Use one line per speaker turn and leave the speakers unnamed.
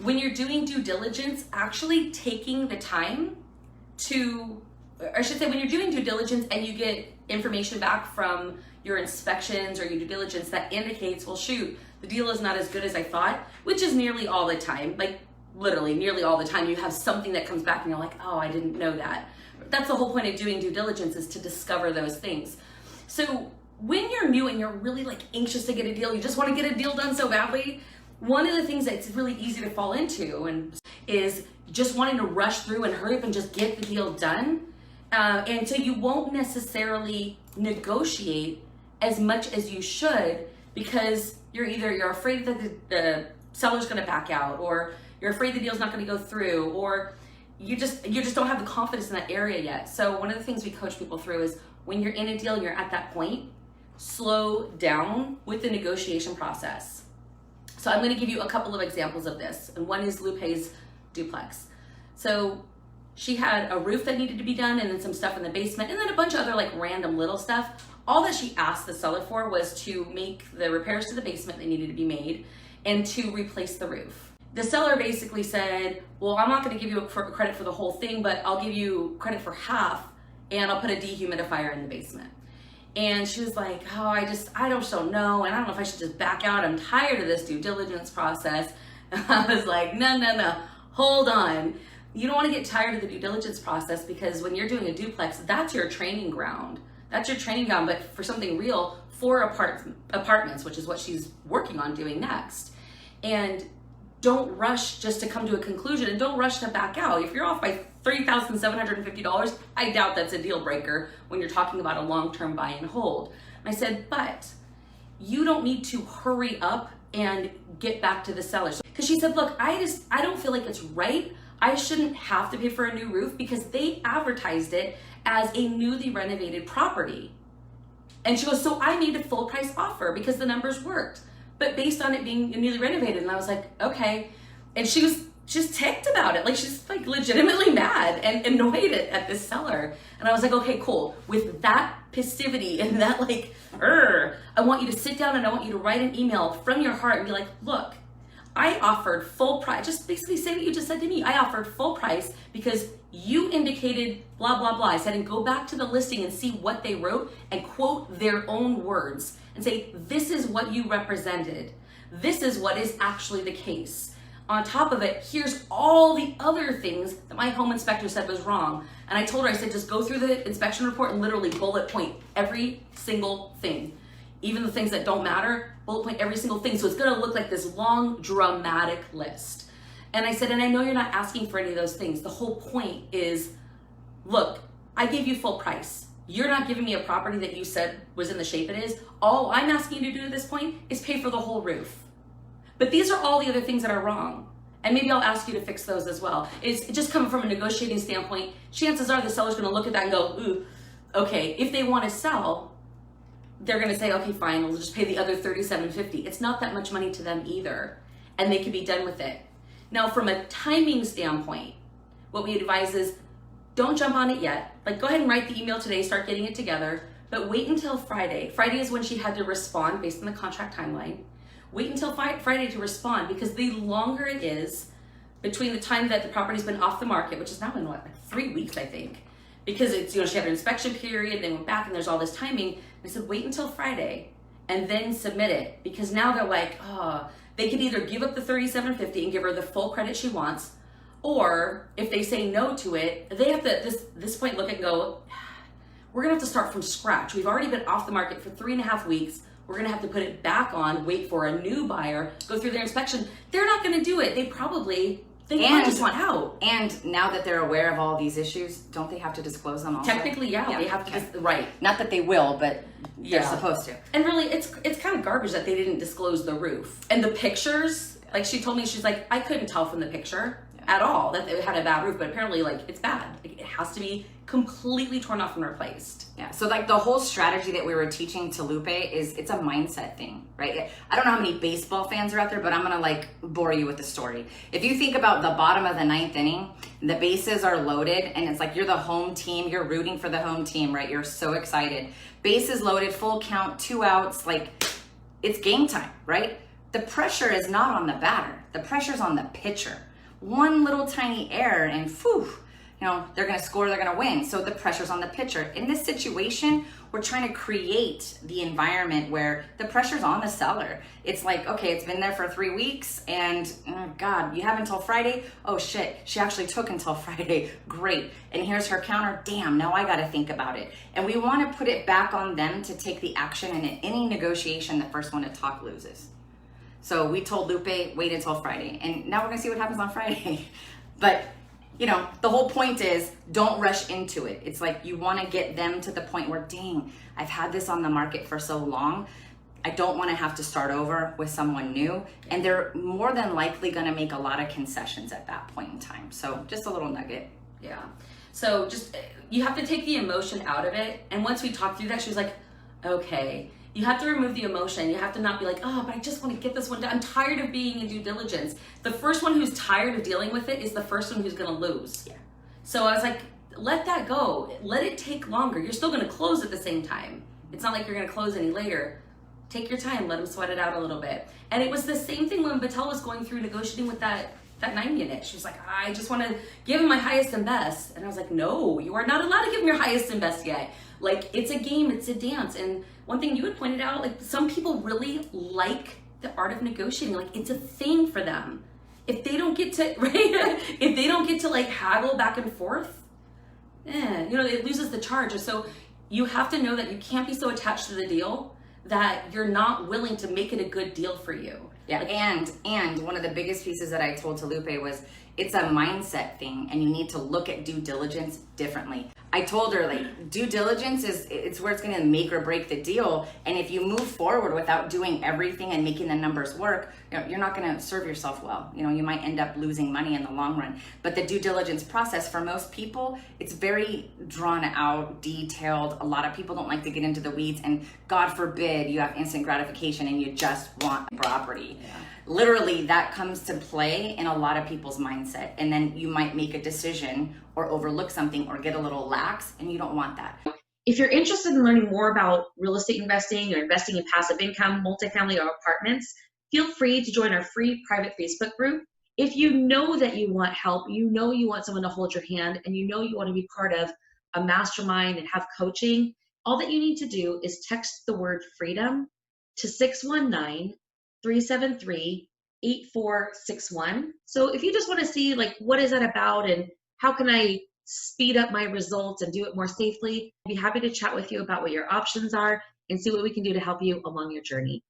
when you're doing due diligence, actually taking the time to, or I should say, when you're doing due diligence and you get information back from your inspections or your due diligence that indicates, well, shoot, the deal is not as good as I thought, which is nearly all the time, like literally nearly all the time, you have something that comes back and you're like, oh, I didn't know that. That's the whole point of doing due diligence, is to discover those things. So when you're new and you're really like anxious to get a deal, you just want to get a deal done so badly, one of the things that's really easy to fall into and is just wanting to rush through and hurry up and just get the deal done. And so you won't necessarily negotiate as much as you should, because you're afraid that the seller's going to back out, or you're afraid the deal's not going to go through, or you just don't have the confidence in that area yet. So one of the things we coach people through is, when you're in a deal and you're at that point, slow down with the negotiation process. So I'm going to give you a couple of examples of this, and one is Lupe's duplex. So she had a roof that needed to be done, and then some stuff in the basement, and then a bunch of other like random little stuff. All that she asked the seller for was to make the repairs to the basement that needed to be made and to replace the roof. The seller basically said, well, I'm not going to give you credit for the whole thing, but I'll give you credit for half, and I'll put a dehumidifier in the basement. And she was like, oh, I just don't know, and I don't know if I should just back out. I'm tired of this due diligence process. And I was like, no, hold on. You don't want to get tired of the due diligence process, because when you're doing a duplex, that's your training ground. That's your training ground, but for something real, for apartments, which is what she's working on doing next. And don't rush just to come to a conclusion, and don't rush to back out. If you're off by $3,750, I doubt that's a deal breaker when you're talking about a long-term buy and hold. And I said, but you don't need to hurry up and get back to the seller. Because she said, look, I don't feel like it's right. I shouldn't have to pay for a new roof because they advertised it as a newly renovated property. And she goes, so I made a full price offer because the numbers worked, but based on it being newly renovated. And I was like, okay. And she was just ticked about it. Like, she's like legitimately mad and annoyed at this seller. And I was like, okay, cool. With that passivity and that like, I want you to sit down and I want you to write an email from your heart and be like, look, I offered full price. Just basically say what you just said to me. I offered full price because you indicated blah, blah, blah. I said, and go back to the listing and see what they wrote and quote their own words and say, this is what you represented. This is what is actually the case. On top of it, here's all the other things that my home inspector said was wrong. And I told her, I said, just go through the inspection report and literally bullet point every single thing. Even the things that don't matter, bullet point every single thing. So it's gonna look like this long, dramatic list. And I said, and I know you're not asking for any of those things. The whole point is, look, I gave you full price. You're not giving me a property that you said was in the shape it is. All I'm asking you to do at this point is pay for the whole roof. But these are all the other things that are wrong. And maybe I'll ask you to fix those as well. It's just coming from a negotiating standpoint. Chances are the seller's gonna look at that and go, ooh, okay, if they wanna sell, they're gonna say, okay, fine, we'll just pay the other $37.50. It's not that much money to them either, and they can be done with it. Now, from a timing standpoint, what we advise is don't jump on it yet. Like, go ahead and write the email today, start getting it together, but wait until Friday. Friday is when she had to respond based on the contract timeline. Wait until Friday to respond, because the longer it is between the time that the property's been off the market, which is now in what, like 3 weeks, I think, because it's, she had an inspection period, then went back and there's all this timing. I said, wait until Friday and then submit it, because now they're like, oh, they could either give up the $37.50 and give her the full credit she wants, or if they say no to it, they have to, at this point, look and go, we're gonna have to start from scratch. We've already been off the market for 3.5 weeks. We're gonna have to put it back on, wait for a new buyer, go through their inspection. They're not gonna do it. They probably just want out.
And now that they're aware of all these issues, don't they have to disclose them also?
Technically, yeah. They have to, right.
Not that they will, but they're supposed to.
And really, it's kind of garbage that they didn't disclose the roof. And the pictures, like she told me, she's like, I couldn't tell from the picture at all that it had a bad roof, but apparently like it's bad. Like, it has to be completely torn off and replaced.
Yeah, so like the whole strategy that we were teaching to Lupe is, it's a mindset thing, right? I don't know how many baseball fans are out there, but I'm gonna like bore you with the story. If you think about the bottom of the 9th inning, the bases are loaded and it's like you're the home team, you're rooting for the home team, right? You're so excited. Bases loaded, full count, 2 outs, like it's game time, right? the pressure is not on the batter. The pressure's on the pitcher. One little tiny error and phew, they're going to score, they're going to win. So the pressure's on the pitcher. In this situation, we're trying to create the environment where the pressure's on the seller. It's like, okay, it's been there for 3 weeks and oh God, you have until Friday. Oh shit, she actually took until Friday. Great. And here's her counter. Damn, now I got to think about it. And we want to put it back on them to take the action. And in any negotiation, the first one to talk loses. So we told Lupe, wait until Friday. And now we're going to see what happens on Friday. But the whole point is don't rush into it. It's like you want to get them to the point where, dang, I've had this on the market for so long. I don't want to have to start over with someone new. And they're more than likely going to make a lot of concessions at that point in time. So just a little nugget.
Yeah. So just, you have to take the emotion out of it. And once we talked through that, she was like, okay. You have to remove the emotion. You have to not be like, oh, but I just want to get this one done. I'm tired of being in due diligence. The first one who's tired of dealing with it is the first one who's going to lose. Yeah. So I was like, let that go. Let it take longer. You're still going to close at the same time. It's not like you're going to close any later. Take your time. Let them sweat it out a little bit. And it was the same thing when Battelle was going through negotiating with that 9 unit. She was like, I just want to give him my highest and best. And I was like, no, you are not allowed to give him your highest and best yet. Like, it's a game, it's a dance. And one thing you had pointed out, like, some people really like the art of negotiating. Like, it's a thing for them. If they don't get to, right? If they don't get to like haggle back and forth, it loses the charge. So you have to know that you can't be so attached to the deal that you're not willing to make it a good deal for you.
Yeah, and one of the biggest pieces that I told to Lupe was it's a mindset thing and you need to look at due diligence differently. I told her, like, due diligence it's where it's going to make or break the deal. And if you move forward without doing everything and making the numbers work, you're not going to serve yourself well. You might end up losing money in the long run. But the due diligence process for most people, it's very drawn out, detailed. A lot of people don't like to get into the weeds, and God forbid you have instant gratification and you just want property. Yeah. Literally, that comes to play in a lot of people's mindset. And then you might make a decision or overlook something or get a little lax, and you don't want that.
If you're interested in learning more about real estate investing or investing in passive income, multifamily, or apartments, feel free to join our free private Facebook group. If you know that you want help, you want someone to hold your hand, and you want to be part of a mastermind and have coaching, all that you need to do is text the word freedom to 619-373-8461. So if you just want to see, like, what is that about and how can I speed up my results and do it more safely, I'd be happy to chat with you about what your options are and see what we can do to help you along your journey.